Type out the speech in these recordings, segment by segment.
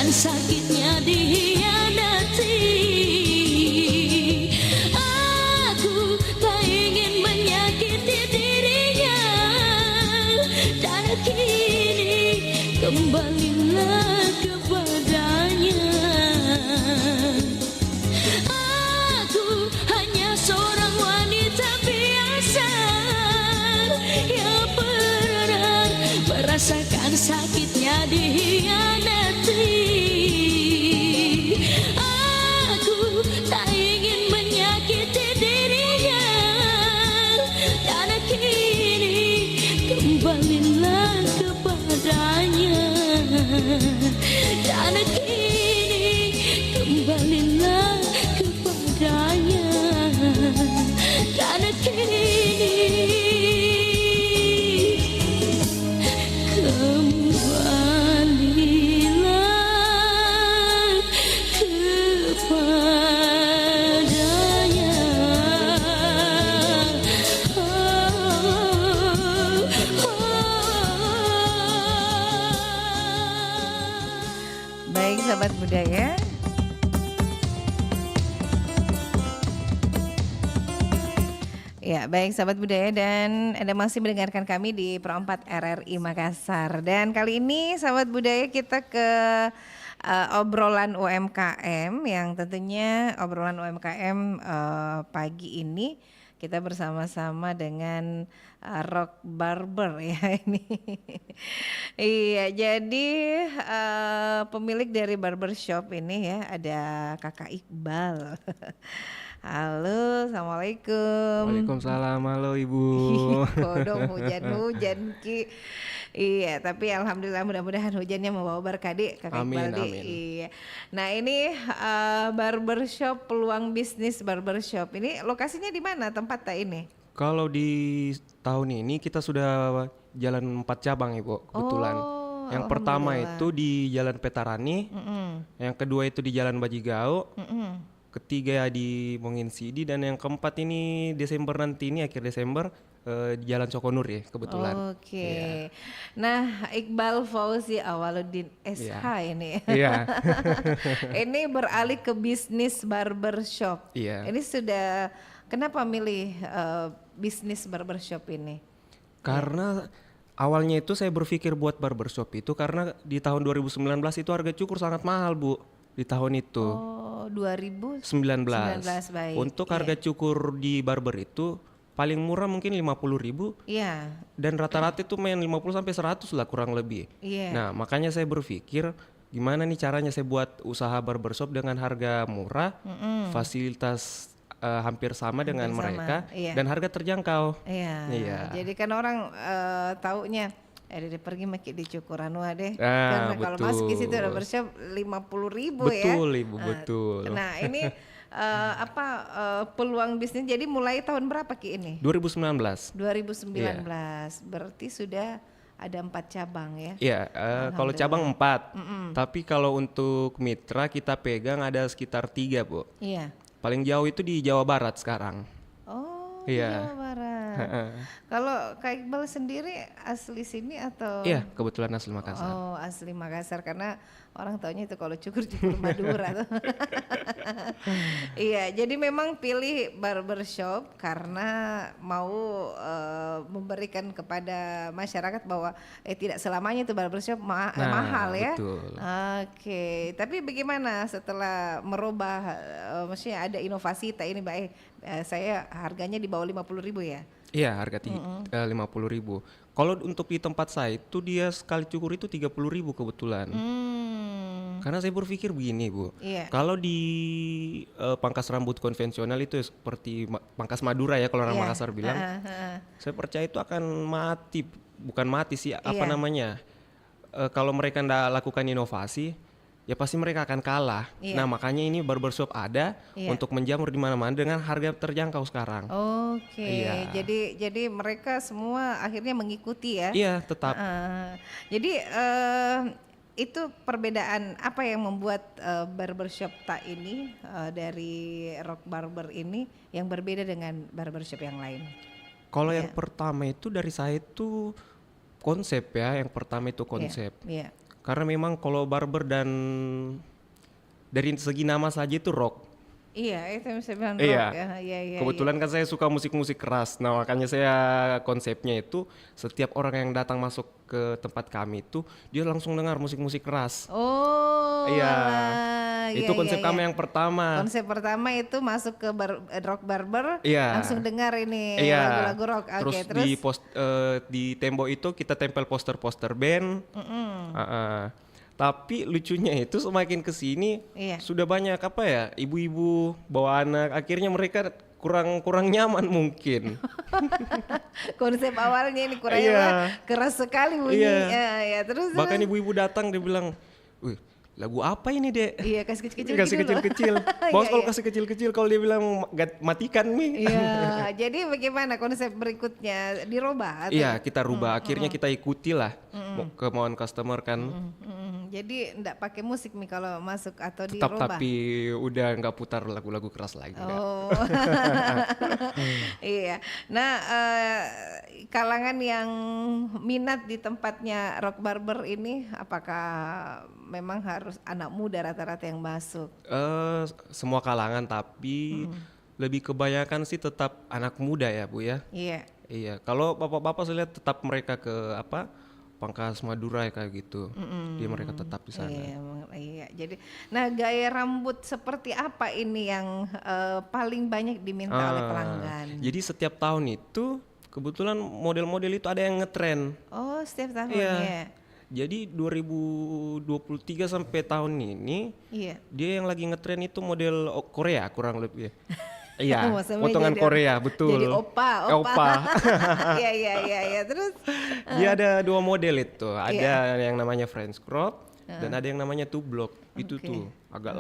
merasakan sakitnya dikhianati. Aku tak ingin menyakiti dirinya, dan kini kembalilah kepadanya. Aku hanya seorang wanita biasa yang pernah merasakan sakitnya dikhianati. Aku tak ingin menyakiti dirinya, dan kini kembalilah kepadanya. Dan kini kembalilah kepadanya. Dan kini kembalilah kepadanya. Baik sahabat budaya, ya baik sahabat budaya, dan Anda masih mendengarkan kami di Pro 4 RRI Makassar. Dan kali ini sahabat budaya kita ke obrolan UMKM, yang tentunya obrolan UMKM pagi ini kita bersama-sama dengan Rock Barber ya ini. Iya, jadi pemilik dari barbershop ini ya, ada Kakak Iqbal. Halo, assalamualaikum. Waalaikumsalam, halo Ibu. Kodong hujan-hujan Ki. Iya, tapi alhamdulillah mudah-mudahan hujannya membawa berkah di Kakak Amin, Iqbal di. amin. Iya. Nah ini barbershop, peluang bisnis barbershop ini lokasinya di mana tempat ini? Kalau di tahun ini kita sudah jalan 4 cabang Ibu, kebetulan. Oh, Yang pertama alhamdulillah. itu di Jalan Petarani, yang kedua itu di Jalan Bajigao, ketiga di Mongin Sidi, dan yang keempat ini Desember nanti ini akhir Desember di Jalan Cokonur ya kebetulan. Oke. Iya. Nah, Iqbal Fauzi Awaluddin SH ini. Iya. Ini beralih ke bisnis barbershop. Iya. Ini sudah, kenapa milih bisnis barbershop ini? Karena awalnya itu saya berpikir buat barbershop itu karena di tahun 2019 itu harga cukur sangat mahal Bu, di tahun itu. Oh, 2019. 19. Baik. Untuk harga cukur di barber itu paling murah mungkin 50.000, Iya. dan rata-rata itu main 50 sampai 100 lah kurang lebih. Iya. Nah, makanya saya berpikir gimana nih caranya saya buat usaha barbershop dengan harga murah, fasilitas hampir sama dengan sama, mereka, iya. dan harga terjangkau. Iya. Iya. Jadi kan orang taunya dia pergi make di cukuran deh. Ah, Karena kalau masuk ke situ betul. ada barbershop 50.000 ya. Betul Ibu, betul. Nah ini peluang bisnis. Jadi mulai tahun berapa Ki ini? 2019. 2019. Berarti sudah ada 4 cabang ya. Iya, kalau cabang 4. Tapi kalau untuk mitra kita pegang ada sekitar 3 Bu. Iya. Paling jauh itu di Jawa Barat sekarang. Oh, di Iya. Jawa Barat. Kalau Kak Iqbal sendiri asli sini atau? Iya, kebetulan asli Makassar. Oh, asli Makassar, karena orang taunya itu kalau cukur Madura tuh. Iya, jadi memang pilih barbershop karena mau memberikan kepada masyarakat bahwa tidak selamanya itu barbershop mahal ya. Betul. Oke, tapi bagaimana setelah merubah, maksudnya ada inovasi ini baik, saya harganya di bawah 50.000 ya? Iya, harga 50.000. Kalau untuk di tempat saya itu dia sekali cukur itu 30.000 kebetulan. Karena saya berpikir begini Bu, Iya. kalau di pangkas rambut konvensional itu seperti pangkas Madura ya kalau orang Iya. Makassar bilang, saya percaya itu akan mati, bukan mati sih, apa Iya. namanya? Kalau mereka ndak lakukan inovasi, ya pasti mereka akan kalah. Iya. Nah makanya ini barbershop ada Iya. untuk menjamur di mana-mana dengan harga terjangkau sekarang. Oke, Iya. jadi mereka semua akhirnya mengikuti ya. Iya tetap. Jadi itu perbedaan apa yang membuat barbershop ini dari Rock Barber ini yang berbeda dengan barbershop yang lain? Kalau yang pertama itu dari saya itu konsep ya, yang pertama itu konsep. Iya. Karena memang kalau barber dan dari segi nama saja itu rock. Iya, itu yang saya bilang rock Iya. ya. Iya, iya. Kebetulan kan saya suka musik-musik keras. Nah, makanya saya konsepnya itu setiap orang yang datang masuk ke tempat kami itu dia langsung dengar musik-musik keras. Oh, Iya. alah. Itu Iya, konsep iya, kami iya. yang pertama. Konsep pertama itu masuk ke rock barber, Iya. langsung dengar ini Iya. lagu-lagu rock. Terus, Oke, terus di tembok itu kita tempel poster-poster band. Tapi lucunya itu semakin kesini Iya. sudah banyak apa ya, ibu-ibu bawa anak, akhirnya mereka kurang nyaman mungkin. konsep awalnya ini kurang Iya. keras sekali bunyi. Iya. Ya, terus Bahkan ibu-ibu datang dia bilang, "Wih, lagu apa ini, Dek?" iya kasih kecil-kecil Kasih gitu loh. kecil-kecil. Bos Iya, kalau iya. kasih kecil-kecil kalau dia bilang matikan Mi. Iya, jadi bagaimana konsep berikutnya dirubah? Atau? Iya, kita rubah. Akhirnya kita ikuti lah kemauan customer kan. Jadi enggak pakai musik nih kalau masuk atau Tetap dirubah? tapi udah nggak putar lagu-lagu keras lagi. Kak. Oh, iya. Nah, kalangan yang minat di tempatnya Rock Barber ini, apakah memang harus anak muda rata-rata yang masuk? Semua kalangan tapi lebih kebanyakan sih tetap anak muda ya Bu ya. Iya. Iya, kalau bapak-bapak saya lihat tetap mereka ke apa Pangkas Madura ya kayak gitu. Dia mereka tetap di sana. Iya, iya. Jadi, nah gaya rambut seperti apa ini yang paling banyak diminta oleh pelanggan? Jadi setiap tahun itu kebetulan model-model itu ada yang ngetren. Oh, setiap tahun Iya. ya. Jadi 2023 sampai tahun ini Iya. dia yang lagi ngetren itu model Korea kurang lebih. Iya, Maksudnya potongan jadi- Korea betul. Jadi opa. Opa. Iya, iya, iya, iya. Terus Dia ada dua model itu, Iya. ada yang namanya French crop dan ada yang namanya two block. Itu Oke. tuh agak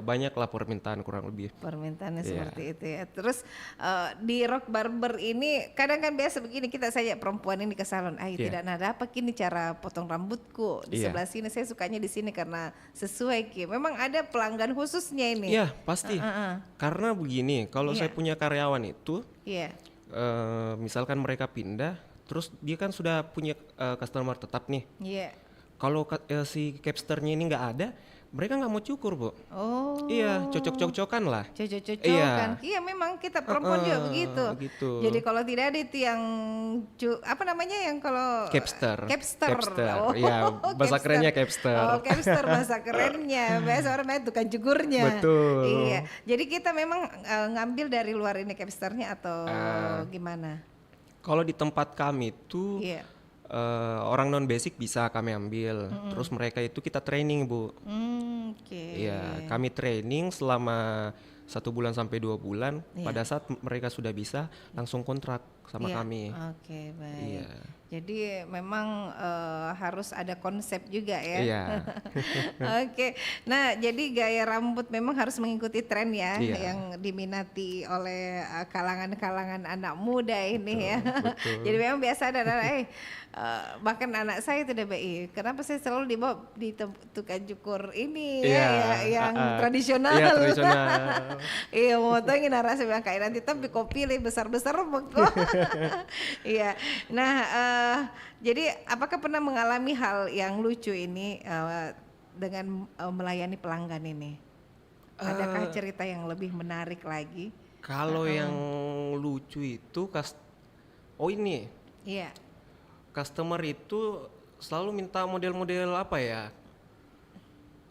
banyak lah permintaan kurang lebih. permintaannya Iya. seperti itu ya. Terus di Rock Barber ini kadang kan biasa begini kita saja perempuan ini ke salon, Iya. tidak nada apa kini cara potong rambutku di Iya. sebelah sini saya sukanya di sini karena sesuai Ki. Memang ada pelanggan khususnya ini. Iya pasti. Karena begini, kalau Iya. saya punya karyawan itu, Iya. misalkan mereka pindah, terus dia kan sudah punya customer tetap nih. Iya. Kalau si capsternya ini nggak ada, mereka nggak mau cukur Bu. Oh. Iya, cocok-cocokan lah. Cocok-cocokan. Iya memang kita perempuan juga begitu. Begitu. Jadi kalau tidak ada itu yang apa namanya yang kalau Capster. Capster. Capster. Oh, Iya, bahasa capster. kerennya capster. Oh, capster bahasa kerennya. Biasa orang main tukang cukurnya. Betul. Iya. Jadi kita memang ngambil dari luar ini capsternya atau gimana? Kalau di tempat kami itu Iya. orang non basic bisa kami ambil. Terus mereka itu kita training Bu. Oke. Iya, kami training selama 1 bulan sampai 2 bulan. Iya. Pada saat mereka sudah bisa, langsung kontrak sama Iya. kami. Oke, baik. Iya. Jadi memang harus ada konsep juga ya. Iya. Oke, nah jadi gaya rambut memang harus mengikuti tren ya Iya. yang diminati oleh kalangan-kalangan anak muda ini ya. betul. Jadi memang biasa ada bahkan anak saya itu DBI. Kenapa saya selalu dibawa di tukang cukur ini ya, yang tradisional. Iya, tradisional. Iya, motongin narasi bilang kayak nanti tapi kau pilih besar-besar kok. Iya. Nah, jadi apakah pernah mengalami hal yang lucu ini dengan melayani pelanggan ini? Adakah cerita yang lebih menarik lagi? Kalau yang lucu itu ini Iya. customer itu selalu minta model-model apa ya?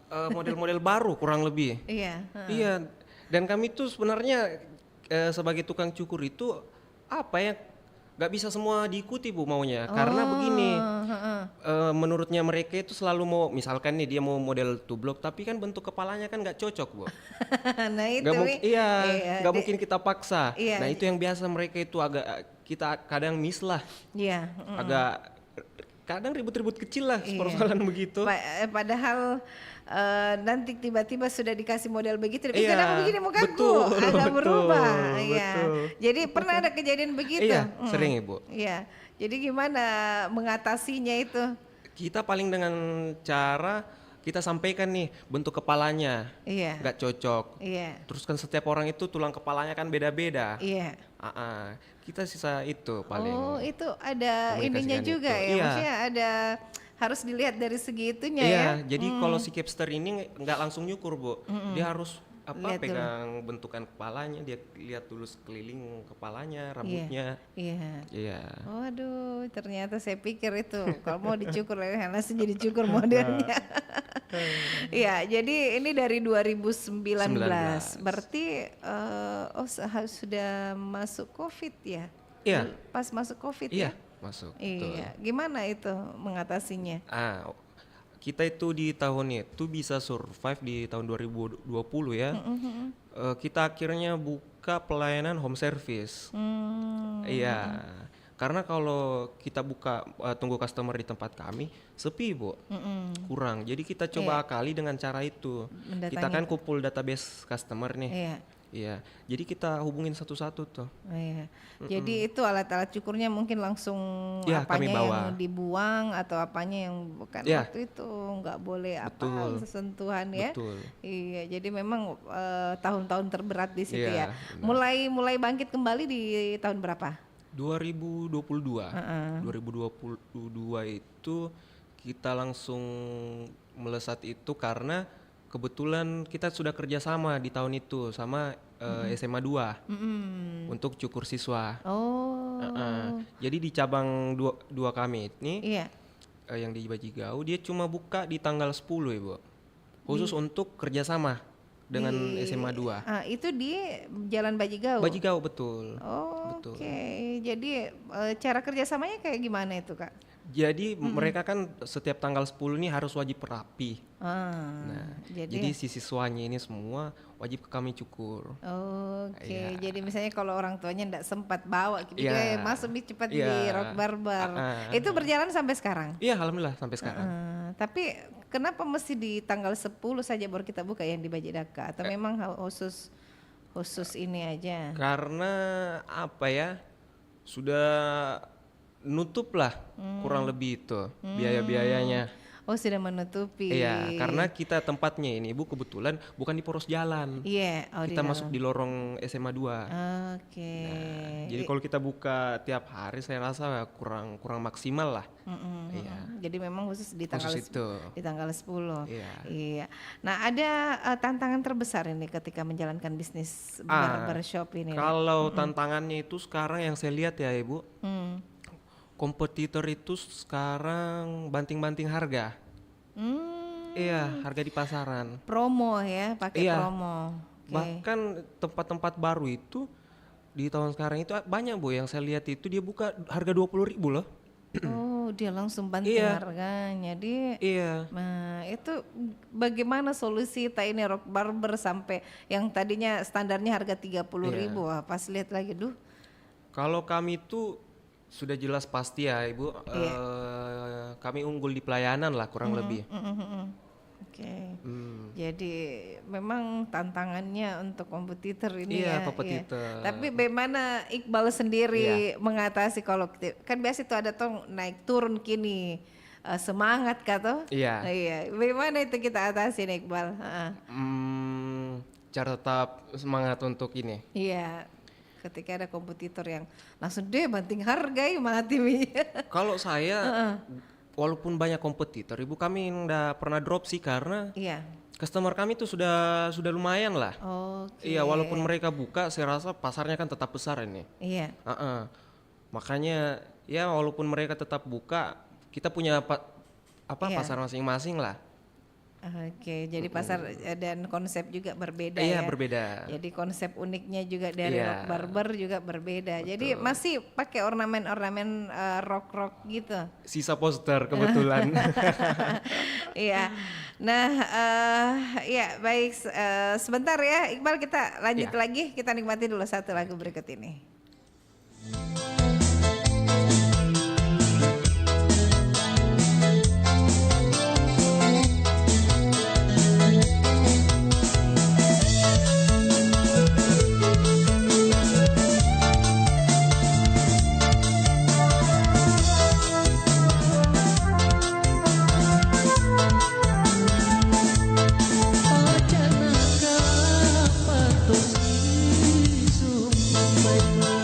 Model-model baru kurang lebih. Iya. Iya. Dan kami tuh sebenarnya sebagai tukang cukur itu apa ya? Gak bisa semua diikuti Bu maunya. Karena begini, menurutnya mereka itu selalu mau, misalkan nih dia mau model two block, tapi kan bentuk kepalanya kan gak cocok Bu. Nah itu. Gak mungkin, gak di- mungkin kita paksa. Iya. Nah itu yang biasa mereka itu agak kita kadang miss lah, Iya. agak kadang ribut-ribut kecil lah Iya. persoalan begitu. Padahal nanti tiba-tiba sudah dikasih model begitu, Iya, kenapa begini mukaku betul, agak betul, berubah, iya. betul. Jadi pernah ada kejadian begitu? Iya, sering Ibu. Iya. Jadi gimana mengatasinya itu? Kita paling dengan cara kita sampaikan nih bentuk kepalanya Iya. nggak cocok. Iya. Terus kan setiap orang itu tulang kepalanya kan beda-beda. Iya. Kita sisa itu paling. Oh, itu ada komunikasikan ininya juga itu. ya. Iya. Maksudnya ada harus dilihat dari segitunya Iya, ya. jadi kalau si capster ini nggak langsung nyukur, Bu. Dia harus Lihat dulu. pegang bentukan kepalanya, dia lihat dulu sekeliling kepalanya, rambutnya. Iya. Iya. Waduh, ternyata saya pikir itu kalau mau dicukur langsung jadi cukur modelnya. Iya, jadi ini dari 2019. Berarti sudah masuk Covid ya? Iya. Pas masuk Covid Iya, ya? masuk. Betul. Iya. Gimana itu mengatasinya? Kita itu di tahun itu bisa survive di tahun 2020 ya. Kita akhirnya buka pelayanan home service. Iya. Karena kalau kita buka tunggu customer di tempat kami sepi, Bu. Kurang. Jadi kita coba akali dengan cara itu. Kita kan kumpul database customer nih. Iya. Iya. Jadi kita hubungin satu-satu tuh. Oh, iya. Jadi itu alat-alat cukurnya mungkin langsung Iya, apanya kami bawa. yang dibuang atau apanya yang bukan Iya. waktu itu nggak boleh Betul. sentuhan ya. Betul. Iya, jadi memang tahun-tahun terberat di situ Iya, ya. Mulai bangkit kembali di tahun berapa? 2022. 2022 itu kita langsung melesat itu karena kebetulan kita sudah kerjasama di tahun itu sama SMA 2 untuk cukur siswa. Oh. Jadi di cabang dua kami ini Iya. yang di Bajigau dia cuma buka di tanggal 10 ya, Bu. Khusus untuk kerjasama dengan SMA 2. Itu di Jalan Bajigau. Bajigau betul. Oh, Betul. oke. Jadi cara kerjasamanya kayak gimana itu, Kak? Jadi mereka kan setiap tanggal 10 ini harus wajib rapi. Nah, Jadi si siswanya ini semua wajib ke kami cukur. Oke, jadi misalnya kalau orang tuanya enggak sempat bawa gitu Iya. masuk cepat di Iya. Rock Barber. Itu berjalan sampai sekarang. Iya, alhamdulillah sampai sekarang. Tapi kenapa mesti di tanggal 10 saja baru kita buka yang di Bajidaka atau memang khusus ini aja? Karena apa ya? Sudah nutup lah kurang lebih itu biaya-biayanya. Oh, sudah menutupi. Iya, karena kita tempatnya ini Bu kebetulan bukan di poros jalan. Iya, Kita masuk di lorong SMA 2. Oke. Jadi kalau kita buka tiap hari saya rasa kurang maksimal lah. Iya. Jadi memang khusus di tanggal Khusus itu. di tanggal 10. Iya. Iya. Nah, ada tantangan terbesar ini ketika menjalankan bisnis barbershop ini. Kalau tantangannya itu sekarang yang saya lihat ya Ibu, kompetitor itu sekarang banting-banting harga. Iya, harga di pasaran. Promo ya, pakai Iya. promo. Oke. Bahkan tempat-tempat baru itu di tahun sekarang itu banyak Bu yang saya lihat itu dia buka harga 20.000 loh. Oh, dia langsung banting Iya. harganya. Iya. Nah, itu bagaimana solusi ini Rock Barber sampai yang tadinya standarnya harga 30.000. Wah, pas lihat lagi, Kalau kami itu sudah jelas pasti ya Ibu, kami unggul di pelayanan lah kurang lebih. Oke. Jadi memang tantangannya untuk kompetitor ini Iya, ya. kompetitor. Iya. Tapi bagaimana Iqbal sendiri mengatasi kalau kan biasa itu ada naik turun kini semangat kata? Iya. Iya. Bagaimana itu kita atasi nih Iqbal? Cara tetap semangat untuk ini. Iya. Ketika ada kompetitor yang langsung deh banting harga ya mati. Kalau saya walaupun banyak kompetitor, Ibu kami nggak pernah drop sih karena Iya. customer kami tuh sudah lumayan lah. Oke. Iya, walaupun mereka buka, saya rasa pasarnya kan tetap besar ini. Iya. Makanya ya walaupun mereka tetap buka, kita punya pasar masing-masing lah. Oke, jadi pasar dan konsep juga berbeda Iya, ya. berbeda. Jadi konsep uniknya juga dari Iya. Rock Barber juga berbeda. Jadi masih pakai ornamen-ornamen rock-rock gitu. Sisa poster kebetulan. Iya. Nah, ya baik. Sebentar ya, Iqbal kita lanjut lagi. Kita nikmati dulu satu lagu berikut ini. Pacanaka patos isum baik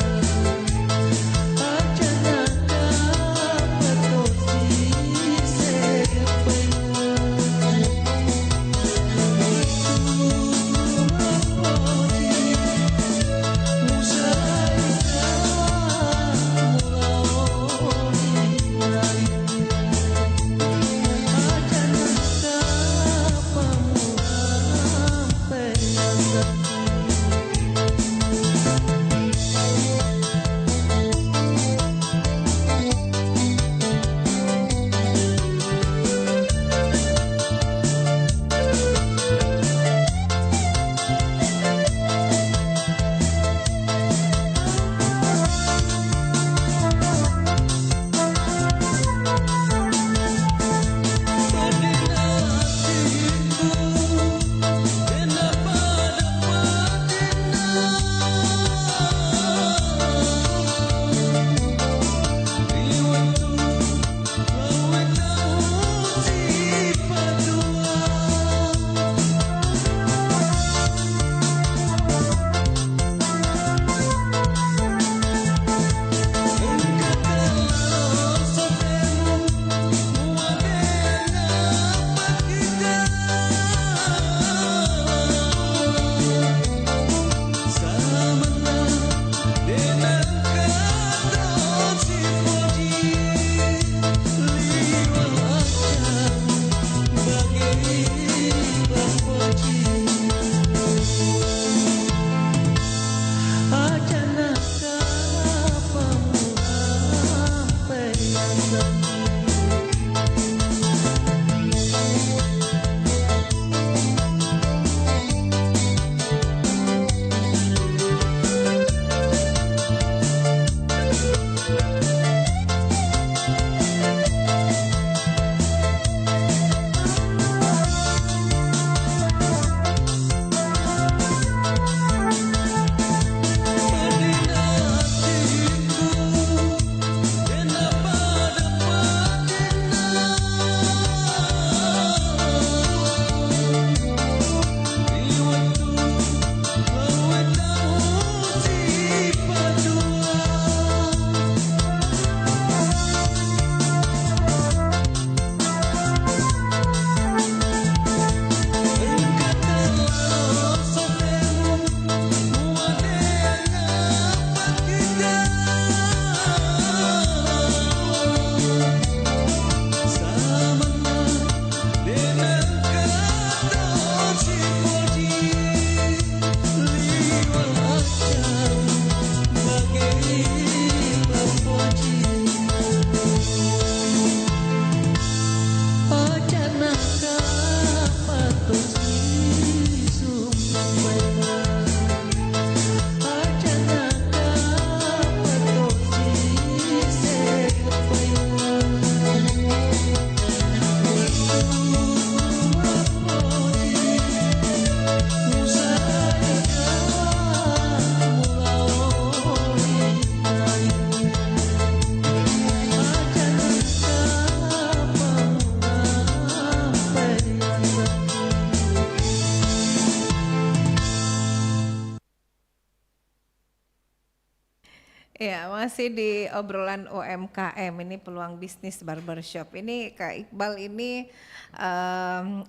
Ya, masih di obrolan UMKM ini peluang bisnis barbershop. Ini Kak Iqbal ini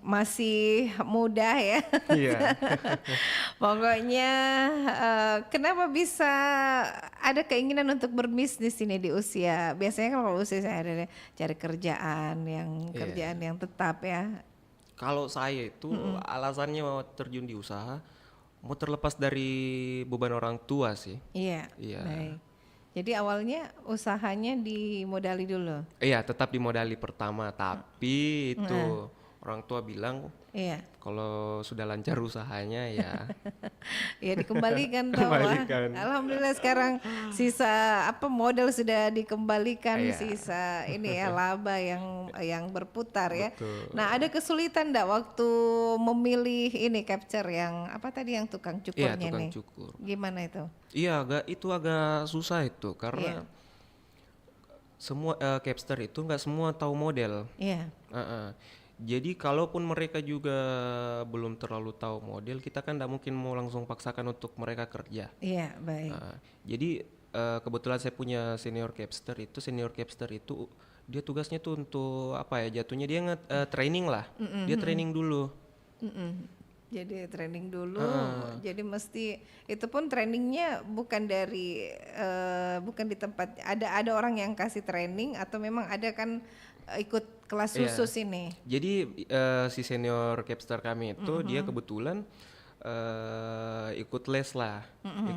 masih muda ya. Iya. Pokoknya kenapa bisa ada keinginan untuk berbisnis ini di usia? Biasanya kan kalau usia saya ada cari kerjaan yang tetap ya. Kalau saya itu alasannya mau terjun di usaha, mau terlepas dari beban orang tua sih. Iya. Iya. Baik. Jadi awalnya usahanya dimodali dulu. Iya, tetap di modali pertama, tapi itu orang tua bilang Iya. kalau sudah lancar usahanya ya Ya dikembalikan toh, Wah. Kembalikan. Alhamdulillah sekarang sisa modal sudah dikembalikan, Iya. sisa ini ya laba yang berputar ya. Betul. Nah, ada kesulitan enggak waktu memilih ini capture yang apa tadi yang tukang Iya, cukurnya tukang nih? cukur. Gimana itu? Iya, agak susah itu karena Iya. semua capster itu nggak semua tahu model. Iya. Heeh. Jadi kalaupun mereka juga belum terlalu tahu model, kita kan nggak mungkin mau langsung paksakan untuk mereka kerja. Iya, baik. Jadi kebetulan saya punya senior capster itu dia tugasnya tuh untuk apa ya? Jatuhnya dia training lah. Dia training dulu. Mm-mm. Jadi training dulu, jadi mesti itu pun trainingnya bukan bukan di tempat ada orang yang kasih training atau memang ada kan ikut kelas Iya. khusus ini. Jadi si senior capster kami itu dia kebetulan ikut les lah,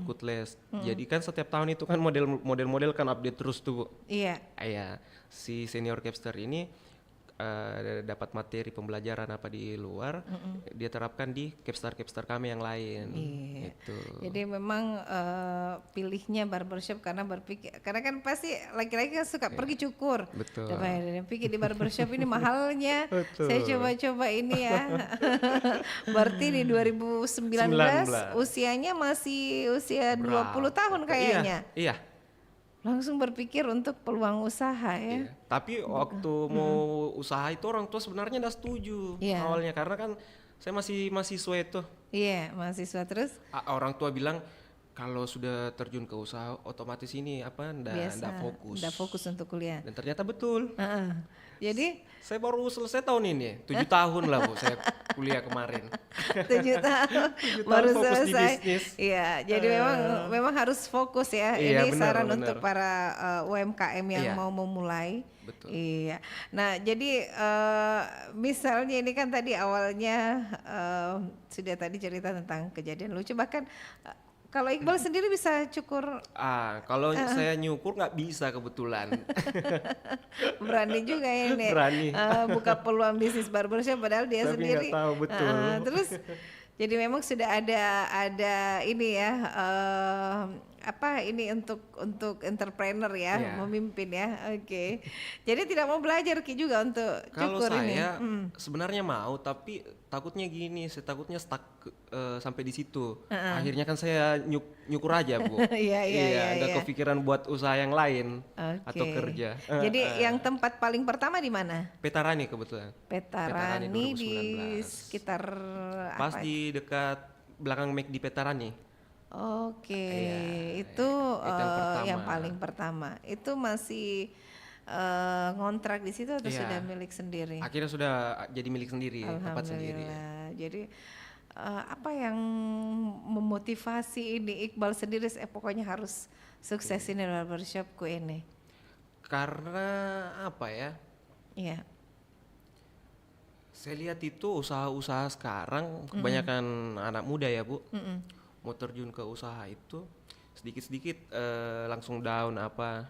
ikut les. Jadi kan setiap tahun itu kan model-model kan update terus tuh. Iya. Iya, si senior capster ini dapat materi pembelajaran apa di luar, dia terapkan di capster kami yang lain. Iya. Itu. Jadi memang pilihnya barbershop karena kan pasti laki-laki kan suka pergi cukur. Betul. Dan pikir di barbershop ini mahalnya. Betul. Saya coba-coba ini ya. Berarti di 2019 usianya masih usia 20 tahun kayaknya. Iya. Langsung berpikir untuk peluang usaha ya. Iya. Tapi waktu mau usaha itu orang tua sebenarnya nggak setuju Iya. awalnya karena kan saya masih mahasiswa itu. Iya, mahasiswa terus Orang tua bilang kalau sudah terjun ke usaha otomatis ini ndak fokus. nggak fokus untuk kuliah. Dan ternyata betul. Heeh. Jadi Saya baru selesai tahun ini, 7 tahun lah Bu saya kuliah kemarin. 7 tahun 7 baru tahun fokus di selesai. bisnis. Iya, jadi memang harus fokus ya. Iya, Ini benar, saran benar. untuk para UMKM yang Iya. mau memulai. Betul. Iya. Nah, jadi misalnya ini kan tadi awalnya sudah tadi cerita tentang kejadian lucu, bahkan Kalau Iqbal sendiri bisa cukur, Kalau saya nyukur nggak bisa kebetulan. berani juga ini Berani. buka peluang bisnis barbershop padahal dia Tapi sendiri. nggak tahu betul. Terus jadi memang sudah ada ini ya apa ini untuk entrepreneur ya, Iya. memimpin ya. Oke. Jadi tidak mau belajar Ki juga untuk Kalau cukur ini. saya sebenarnya mau, tapi takutnya gini, saya takutnya stuck sampai di situ. Akhirnya kan saya nyukur aja, Bu. Iya, nggak iya. kepikiran buat usaha yang lain atau Oke. kerja. Jadi yang tempat paling pertama di mana? Petarani kebetulan. Petarani Petarani di 2019. sekitar Pas apa? di dekat belakang McD Petarani. Oke, Iya, itu yang pertama. yang paling pertama. Itu masih ngontrak di situ atau Iya. sudah milik sendiri? Akhirnya sudah jadi milik sendiri, tempat sendiri. Alhamdulillah. Jadi apa yang memotivasi ini Iqbal sendiri? Pokoknya harus sukses ini barbershopku ini. Karena apa ya? Iya. Saya lihat itu usaha-usaha sekarang kebanyakan anak muda ya, Bu. Mau terjun ke usaha itu sedikit-sedikit langsung down apa.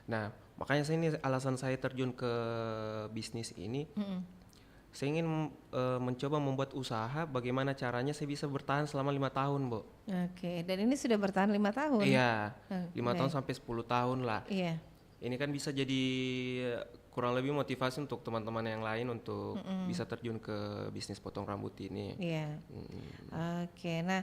Nah, makanya saya ini alasan saya terjun ke bisnis ini. Saya ingin mencoba membuat usaha bagaimana caranya saya bisa bertahan selama 5 tahun, Bu. Oke, dan ini sudah bertahan 5 tahun. Iya, Oke. 5 tahun sampai 10 tahun lah. Iya. Ini kan bisa jadi kurang lebih motivasi untuk teman-teman yang lain untuk bisa terjun ke bisnis potong rambut ini. Iya. Oke, nah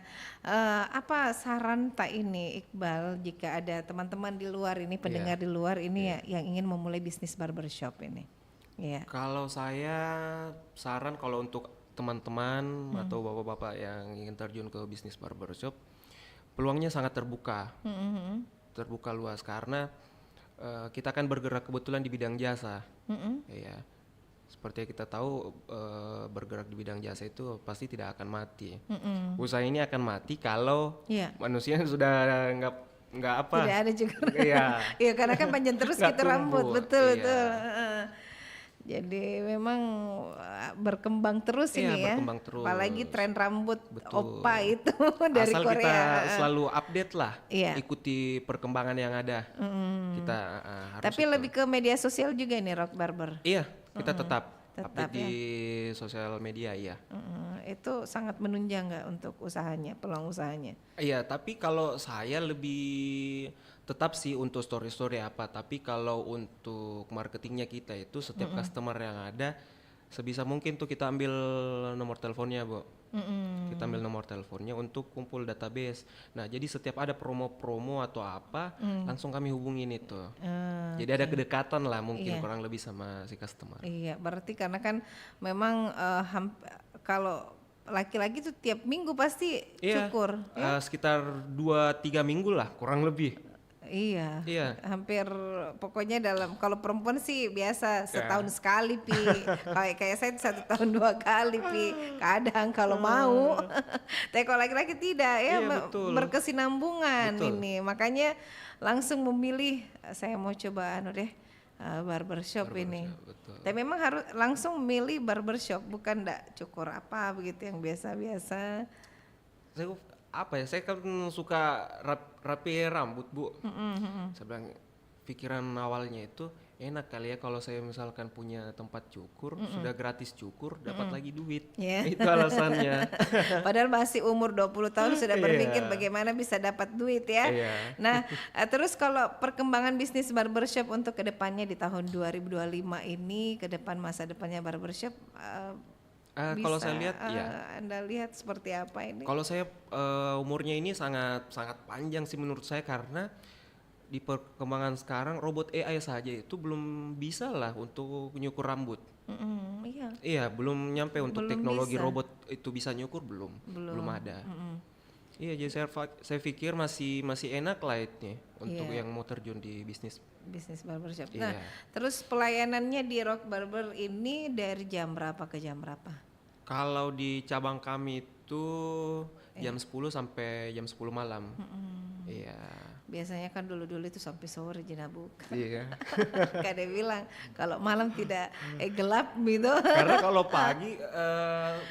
apa saran tak ini Iqbal jika ada teman-teman di luar ini, pendengar di luar ini ya, yang ingin memulai bisnis barbershop ini? Iya. Kalau saya saran kalau untuk teman-teman atau bapak-bapak yang ingin terjun ke bisnis barbershop, peluangnya sangat terbuka, terbuka luas karena kita kan bergerak kebetulan di bidang jasa, ya. Seperti yang kita tahu bergerak di bidang jasa itu pasti tidak akan mati. Usaha ini akan mati kalau Iya. manusia sudah nggak apa. Tidak ada juga. Iya. Iya, karena kan panjang terus Nggak kita rambut, tumbuh, betul iya. betul. Jadi memang berkembang terus Iya, ini ya. berkembang terus. Apalagi tren rambut Betul. opa itu dari Asal Korea. kita selalu update lah, Iya. ikuti perkembangan yang ada. Kita harus. Tapi lebih ke media sosial juga nih Rock Barber. Iya, kita tetap Tetap update ya. di sosial media, iya. Itu sangat menunjang nggak untuk usahanya, peluang usahanya? Iya, tapi kalau saya lebih tetap sih untuk story-story apa, tapi kalau untuk marketingnya kita itu setiap customer yang ada sebisa mungkin tuh kita ambil nomor teleponnya, Bu. Kita ambil nomor teleponnya untuk kumpul database. Nah, jadi setiap ada promo-promo atau apa, langsung kami hubungin itu. Jadi ada kedekatan lah mungkin Iya. kurang lebih sama si customer. Iya, berarti karena kan memang kalau laki-laki tuh tiap minggu pasti Iya, cukur. sekitar 2-3 minggu lah kurang lebih. Iya, Iya. hampir pokoknya kalau perempuan sih biasa setahun sekali pi, kayak saya 1 tahun 2 kali pi, kadang kalau mau. Tapi kalau laki-laki tidak ya, Iya, betul. berkesinambungan Betul. ini, makanya langsung memilih saya mau coba barbershop ini. Betul. Tapi memang harus langsung memilih barbershop, bukan ndak cukur apa begitu yang biasa-biasa. Saya kan suka rapi rambut, Bu. Saya bilang pikiran awalnya itu enak kali ya kalau saya misalkan punya tempat cukur, sudah gratis cukur, dapat lagi duit. Ya. Itu alasannya. Padahal masih umur 20 tahun sudah berpikir Iya. bagaimana bisa dapat duit ya. Iya. Nah, terus kalau perkembangan bisnis barbershop untuk kedepannya di tahun 2025 ini, ke depan masa depannya barbershop Kalau saya lihat, ya. Anda lihat seperti apa ini? Kalau saya umurnya ini sangat sangat panjang sih menurut saya karena di perkembangan sekarang robot AI saja itu belum bisa lah untuk nyukur rambut. Iya. Iya, belum nyampe untuk Belum teknologi bisa. robot itu bisa nyukur belum ada. Iya, jadi saya pikir masih enak lah itu untuk Iya. yang mau terjun di bisnis. Bisnis barbershop. Iya. Nah, terus pelayanannya di Rock Barber ini dari jam berapa ke jam berapa? Kalau di cabang kami itu jam 10 sampai jam 10 malam. Iya. Biasanya kan dulu-dulu itu sampai sore Jina buka. Iya. Kayak dia bilang kalau malam tidak gelap gitu. Karena kalau pagi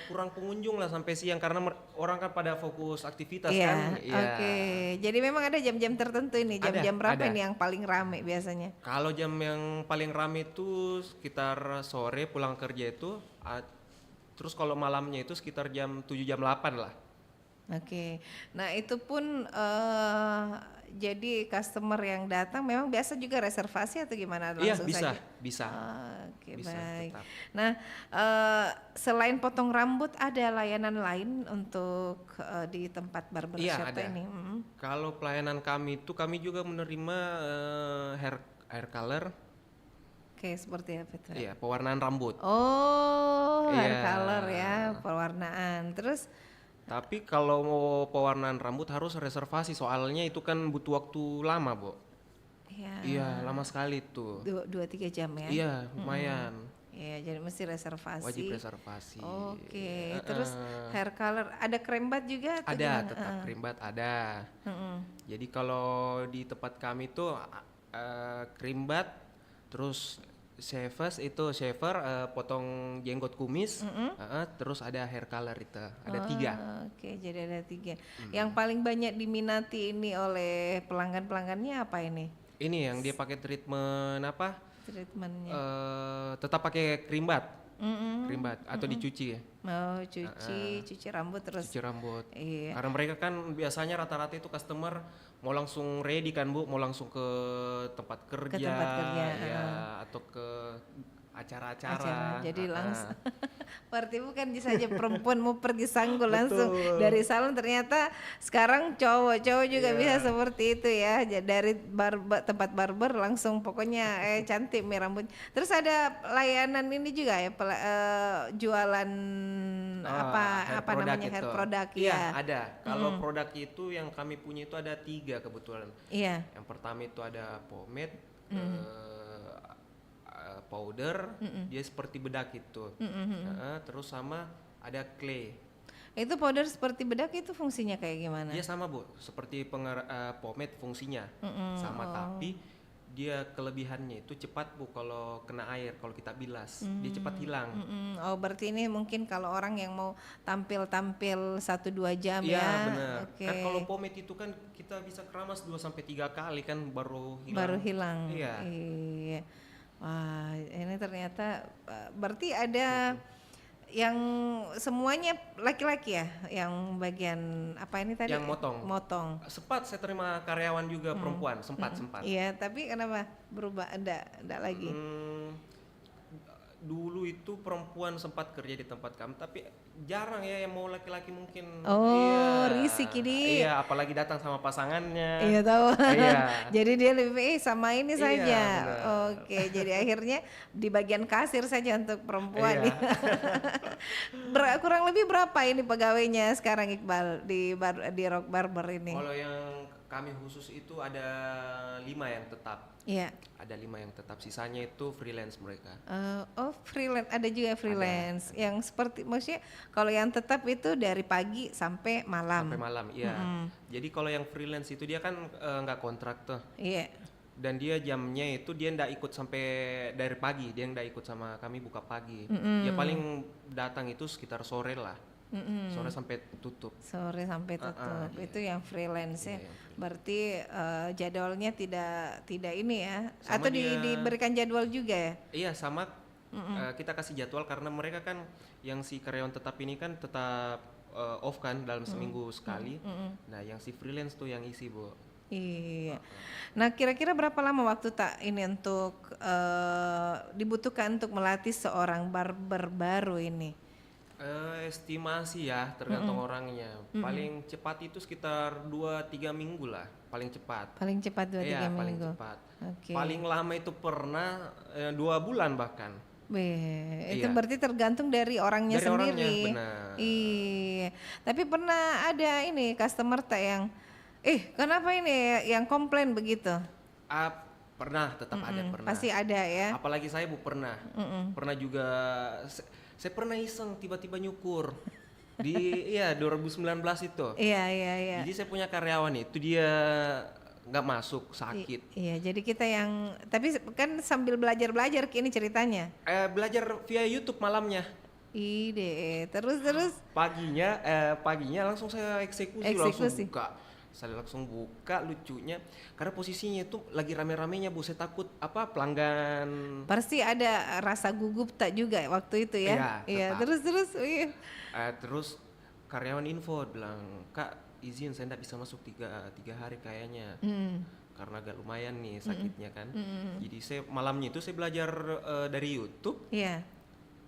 kurang pengunjung lah sampai siang karena orang kan pada fokus aktivitas Iya, kan. oke. Jadi memang ada jam-jam tertentu ini. Jam-jam berapa ada. ini yang paling rame biasanya? Kalau jam yang paling rame itu sekitar sore pulang kerja itu, terus kalau malamnya itu sekitar jam 7 jam 8 lah. Oke. Nah itu pun jadi customer yang datang memang biasa juga reservasi atau gimana Iya langsung bisa, saja? bisa. Oke, Bisa, baik. tetap. Nah selain potong rambut ada layanan lain untuk di tempat barbershop Iya ada. ini? Kalau pelayanan kami itu kami juga menerima hair color, Oke, seperti apa itu? iya pewarnaan rambut. Oh, hair Iya. color ya, pewarnaan. Terus Tapi kalau mau pewarnaan rambut harus reservasi soalnya itu kan butuh waktu lama, Bu. ya Iya, lama sekali tuh. 2-3 jam ya? Iya, lumayan. Iya, jadi mesti reservasi. Wajib reservasi. Oke, terus hair color ada krembat juga atau Ada, gimana? tetap creambath ada. Jadi kalau di tempat kami tuh creambath, terus shaver potong jenggot kumis, terus ada hair color itu, ada 3. Oke, jadi ada 3. Yang paling banyak diminati ini oleh pelanggan-pelanggannya apa ini? Ini yang dia pakai treatment apa? Treatmentnya? Tetap pakai creambath, creambath atau dicuci ya, Mau cuci rambut terus. cuci rambut. Iya. Karena mereka kan biasanya rata-rata itu customer mau langsung ready kan Bu, mau langsung ke tempat kerja, tempat kerja, ya, atau ke acara-acara. Acara. Jadi langsung berarti bukan saja perempuan mau pergi sanggul langsung dari salon, ternyata sekarang cowok juga bisa seperti itu ya. Dari tempat barber langsung pokoknya cantik nih rambut. Terus ada layanan ini juga ya jualan apa namanya hair itu. product Iya, ya. ada. Kalau produk itu yang kami punya itu ada 3 kebetulan. Iya. Yang pertama itu ada pomade, powder, dia seperti bedak itu. Terus sama ada clay. Itu powder seperti bedak itu fungsinya kayak gimana? Dia sama Bu, seperti pomade fungsinya sama, tapi dia kelebihannya itu cepat Bu kalau kena air, kalau kita bilas dia cepat hilang. Oh berarti ini mungkin kalau orang yang mau tampil 1-2 jam Iya ya. benar. Oke. Kan kalau pomade itu kan kita bisa keramas 2-3 kali kan baru hilang. Baru hilang. Iya. Iya. Wah, ini ternyata berarti ada yang semuanya laki-laki ya, yang bagian apa ini tadi? Yang motong. Motong. Sempat saya terima karyawan juga perempuan, sempat. Iya, tapi kenapa berubah? Enggak lagi. Dulu itu perempuan sempat kerja di tempat kami, tapi jarang ya yang mau laki-laki mungkin. Oh, risik ini. Iya, apalagi datang sama pasangannya. Iya tahu. Iya. Jadi dia lebih sama ini Iya, saja. benar. Oke, jadi akhirnya di bagian kasir saja untuk perempuan. Iya. Kurang lebih berapa ini pegawainya sekarang Iqbal di Rock Barber ini? Kalau yang kami khusus itu ada 5 yang tetap. Iya. Ada 5 yang tetap, sisanya itu freelance mereka. Oh freelance, ada juga freelance. Yang seperti maksudnya kalau yang tetap itu dari pagi sampai malam. Sampai malam, iya. Jadi kalau yang freelance itu dia kan nggak kontrak tuh. Iya. Dan dia jamnya itu dia ndak ikut sampai dari pagi, dia ndak ikut sama kami buka pagi. Dia paling datang itu sekitar sore lah. Sore sampai tutup. Sore sampai tutup. Iya. Itu yang freelance ya. Iya, yang Berarti jadwalnya tidak ini ya. Sama Atau dia- diberikan jadwal juga ya? Iya sama, kita kasih jadwal karena mereka kan yang si karyawan tetap ini kan tetap off kan dalam seminggu sekali. Nah yang si freelance tuh yang isi Bu. Iya. Nah, kira-kira berapa lama waktu tak ini untuk dibutuhkan untuk melatih seorang barber baru ini? Estimasi ya tergantung orangnya. Paling cepat itu sekitar 2-3 minggu lah, paling cepat. Paling cepat 2-3 Iya, paling minggu. cepat. Oke. Paling lama itu pernah 2 bulan bahkan. Itu Iya. berarti tergantung dari orangnya Dari orangnya, sendiri. benar. Iya. Tapi pernah ada ini customer tak yang kenapa ini yang komplain begitu? Pernah, tetap ada pernah. Pasti ada ya. Apalagi saya Bu pernah. Pernah juga saya pernah iseng tiba-tiba nyukur di 2019 itu. Iya. Jadi saya punya karyawan itu dia nggak masuk, sakit. Iya, jadi kita yang tapi kan sambil belajar kini ceritanya. Belajar via YouTube malamnya. Ide, terus Paginya langsung saya eksekusi. Langsung Eksekusi. buka. Saya langsung buka, lucunya karena posisinya itu lagi rame-ramenya Bu, saya takut pelanggan. pasti ada rasa gugup tak juga waktu itu ya? Iya, tetap. Terus. Iya. Terus karyawan info bilang, Kak izin saya nggak bisa masuk tiga hari kayaknya. Karena agak lumayan nih sakitnya kan. Jadi saya malamnya itu saya belajar dari YouTube. Iya.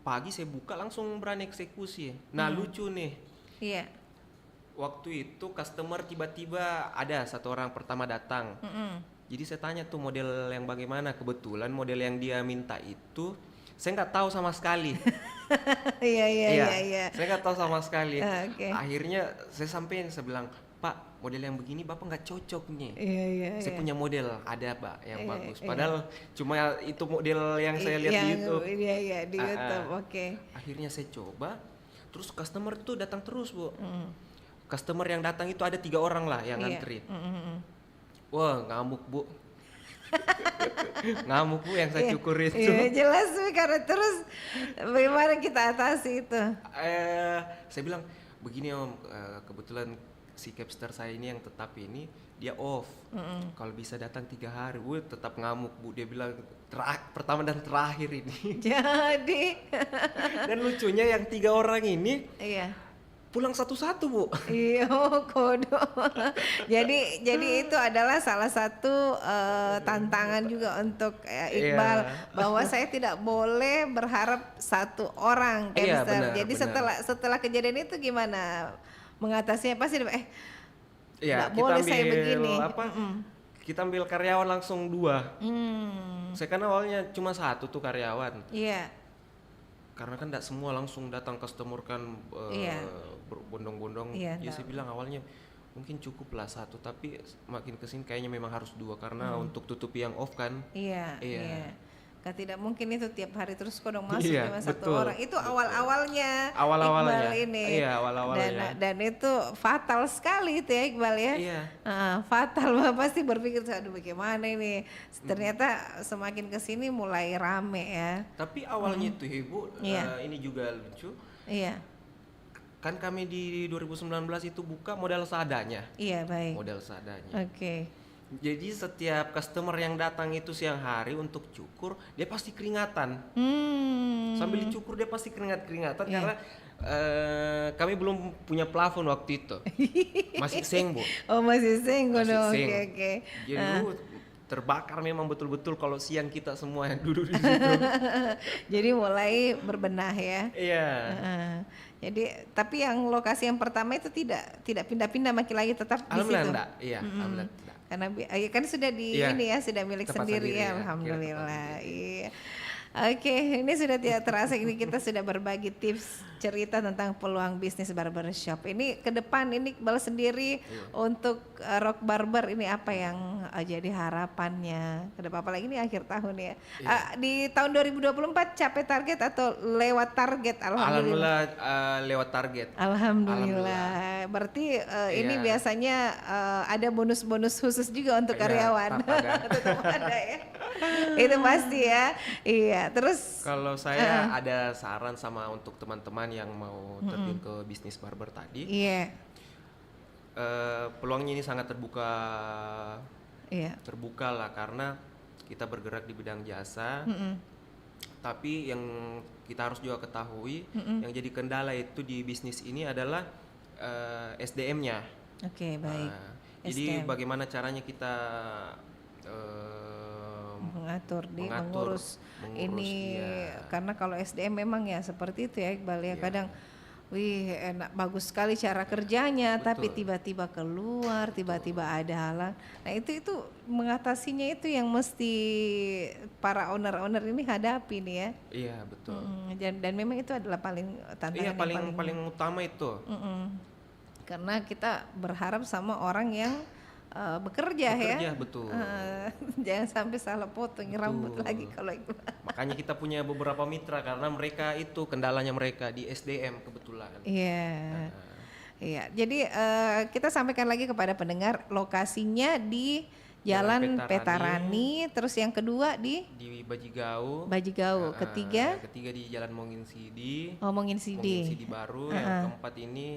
Pagi saya buka langsung berani eksekusi. Nah lucu nih, Iya. waktu itu customer tiba-tiba ada satu orang pertama datang. Jadi saya tanya tuh model yang bagaimana, kebetulan model yang dia minta itu saya nggak tahu sama sekali. Iya. Saya nggak tahu sama sekali. Oke. Akhirnya saya sampein, saya bilang, Pak model yang begini Bapak nggak cocok nih. Iya. Saya punya model ada Pak yang bagus. Iya. Padahal cuma itu model yang saya lihat di YouTube. Iya di YouTube. Oke. Akhirnya saya coba, terus customer tuh datang terus Bu. Customer yang datang itu ada 3 orang lah yang Iya. ngantri. Wah ngamuk Bu. Ngamuk Bu yang saya cukur itu. Iya jelas karena terus bagaimana kita atasi itu? Saya bilang begini Om, kebetulan si capster saya ini yang tetap ini dia off. Kalau bisa datang 3 hari, tetap ngamuk Bu. Dia bilang pertama dan terakhir ini. Jadi Dan lucunya yang 3 orang ini iya. pulang satu-satu Bu. Iya, kodo. jadi itu adalah salah satu tantangan juga untuk Iqbal bahwa saya tidak boleh berharap satu orang Iya, capster. benar, Jadi benar. setelah kejadian itu gimana mengatasinya? Pasti Iya, nggak boleh saya ambil begini. Kita ambil karyawan langsung 2. Saya kan awalnya cuma 1 tuh karyawan. Iya. Karena kan tidak semua langsung datang customer kan Iya. berbondong-bondong. Iya, Jadi saya bilang awalnya mungkin cukup lah 1, tapi makin kesini kayaknya memang harus 2 karena untuk tutupi yang off kan. Iya. Iya. Kan tidak mungkin itu tiap hari terus kodong masuk Iya, cuma satu betul, orang. Itu awal-awalnya Awal-awalnya. Iqbal ini. Iya, awal-awalnya. Dan itu fatal sekali itu ya Iqbal ya. Iya. Fatal pasti berpikir aduh bagaimana ini. Ternyata semakin kesini mulai rame ya. Tapi awalnya itu Ibu, Iya. ini juga lucu. Iya. Kan kami di 2019 itu buka modal seadanya. Iya baik. Modal seadanya. Oke. Jadi setiap customer yang datang itu siang hari untuk cukur, dia pasti keringatan. Sambil dicukur dia pasti keringat-keringatan karena kami belum punya plafon waktu itu. Masih seng Bu. Oh masih single Masih dong. seng. Oke. Jadi terbakar memang betul-betul kalau siang kita semua yang duduk di situ. Jadi mulai berbenah ya. Iya. Jadi tapi yang lokasi yang pertama itu tidak pindah-pindah makin lagi tetap di Alhamdulillah situ. enggak. Iya, alhamdulillah enggak. Karena kan sudah di Iya, ini ya sudah milik tempat sendiri sendiri ya, ya, alhamdulillah. tempat Iya. Oke, ini sudah tidak terasa ini kita sudah berbagi tips cerita tentang peluang bisnis barbershop. Ini ke depan ini Iqbal sendiri untuk Rock Barber ini apa yang jadi harapannya ke depan apalagi ini akhir tahun ya. Di tahun 2024 capai target atau lewat target alhamdulillah. Alhamdulillah lewat target. Alhamdulillah. Berarti ini biasanya ada bonus-bonus khusus juga untuk Iya, karyawan. tetap ada. Tetap ada ya. Itu pasti ya. Iya. Terus Kalau saya ada saran sama untuk teman-teman yang mau terjun ke bisnis barber tadi, iya. peluangnya ini sangat terbuka Iya. lah karena kita bergerak di bidang jasa. Tapi yang kita harus juga ketahui, yang jadi kendala itu di bisnis ini adalah SDM-nya. Oke, baik. Jadi SDM. bagaimana caranya kita mengurus ini iya. karena kalau SDM memang ya seperti itu ya Iqbal ya. Kadang wih enak bagus sekali cara kerjanya tapi tiba-tiba keluar, tiba-tiba ada halang. Nah, itu mengatasinya itu yang mesti para owner-owner ini hadapi nih ya. Iya, betul. Dan memang itu adalah tantangan Iya, yang paling utama itu. karena kita berharap sama orang yang bekerja ya. Betul. Jangan sampai salah potong rambut lagi kalau itu. Makanya kita punya beberapa mitra karena mereka itu kendalanya mereka di SDM kebetulan. Iya. Iya. Jadi kita sampaikan lagi kepada pendengar lokasinya di Jalan Petarani, terus yang kedua di Bajigau. Bajigau, ketiga Ketiga di Jalan Mongin Sidi. Mongin Sidi. Mongin Sidi baru. Yang keempat ini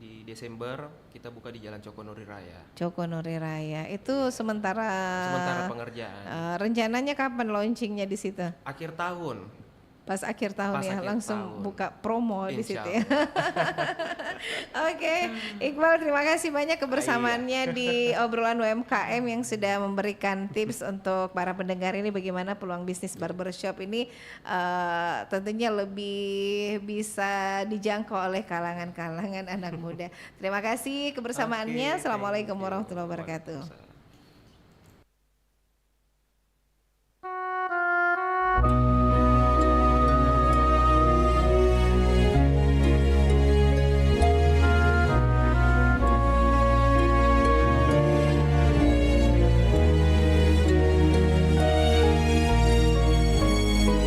di Desember kita buka di Jalan Cokonuri Raya. Cokonuri Raya. Itu sementara Pengerjaan. Rencananya kapan launchingnya di situ? Akhir tahun. Pas akhir tahun Pas ya, akhir langsung tahun. buka promo di situ ya. Insyaallah. Oke, Iqbal terima kasih banyak kebersamaannya di obrolan UMKM yang sudah memberikan tips untuk para pendengar ini bagaimana peluang bisnis barbershop ini tentunya lebih bisa dijangkau oleh kalangan-kalangan anak muda. Terima kasih kebersamaannya. Oke, Assalamualaikum thank you. warahmatullahi wabarakatuh. Waalaikumsalam.